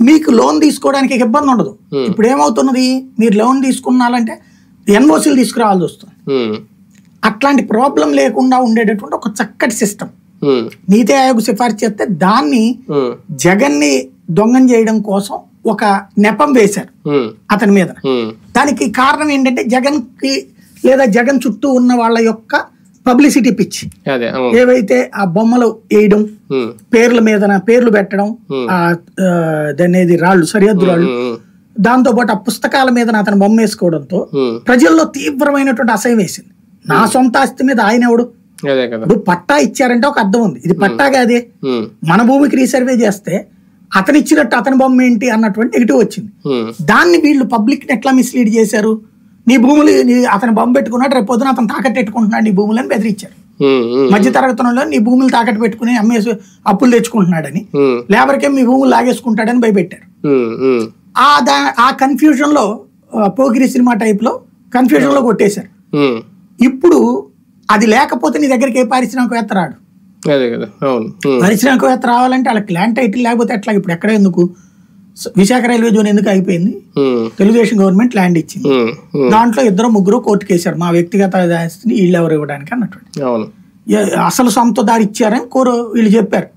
మీకు లోన్ తీసుకోవడానికి ఇబ్బంది ఉండదు. ఇప్పుడు ఏమవుతున్నది, మీరు లోన్ తీసుకున్నారంటే ఎన్ఓసీలు తీసుకురావాల్సి వస్తుంది. అట్లాంటి ప్రాబ్లం లేకుండా ఉండేటటువంటి ఒక చక్కటి సిస్టమ్ నీతి ఆయోగ్ సిఫార్సు చేస్తే దాన్ని జగన్ ని దొంగం చేయడం కోసం ఒక నెపం వేశారు అతని మీద. దానికి కారణం ఏంటంటే జగన్ కి లేదా జగన్ చుట్టూ ఉన్న వాళ్ళ యొక్క పబ్లిసిటీ పిచ్చి. ఏవైతే ఆ బొమ్మలు వేయడం, పేర్ల మీద పేర్లు పెట్టడం, దాన్ని రాళ్ళు సరిహద్దు రాళ్ళు, దాంతో పాటు ఆ పుస్తకాల మీద అతను బొమ్మ వేసుకోవడంతో ప్రజల్లో తీవ్రమైనటువంటి అసహ్యం వేసింది. నా సొంత ఆస్తి మీద ఆయన ఎవడు, ఇప్పుడు పట్టా ఇచ్చారంటే ఒక అర్థం ఉంది, ఇది పట్టా కాదే, మన భూమికి రీసర్వే చేస్తే అతను ఇచ్చినట్టు అతని బొమ్మ ఏంటి అన్నటువంటి నెగిటివ్ వచ్చింది. దాన్ని వీళ్ళు పబ్లిక్ ని ఎట్లా మిస్లీడ్ చేశారు, నీ భూములు అతను బొమ్మ పెట్టుకున్నాడు, రేపు పొద్దున అతను తాకట్టు పెట్టుకుంటున్నాడు నీ భూములని బెదిరించారు. మధ్య తరగతిలో నీ భూములు తాకట్టు పెట్టుకుని అమ్మేసి అప్పులు తెచ్చుకుంటున్నాడని, లేబర్కే మీ భూములు లాగేసుకుంటాడని భయపెట్టారు. ఆ కన్ఫ్యూజన్ లో పోకిరి సినిమా టైప్ లో కన్ఫ్యూజన్ లో కొట్టేశారు. ఇప్పుడు అది లేకపోతే నీ దగ్గరికి ఏ పారిశ్రామికవేత్త రాడు. పారిశ్రామికవేత్త రావాలంటే వాళ్ళకి ల్యాండ్ టైటిల్ లేకపోతే అట్లా. ఇప్పుడు ఎక్కడ ఎందుకు విశాఖ రైల్వే జోన్ ఎందుకు అయిపోయింది, తెలుగుదేశం గవర్నమెంట్ ల్యాండ్ ఇచ్చింది, దాంట్లో 2-3 కోర్టుకు వేశారు మా వ్యక్తిగత ఆస్తిని వీళ్ళు ఎవరు ఇవ్వడానికి అన్నట్టు. అసలు సొంత దారి ఇచ్చారని వీళ్ళు చెప్పారు.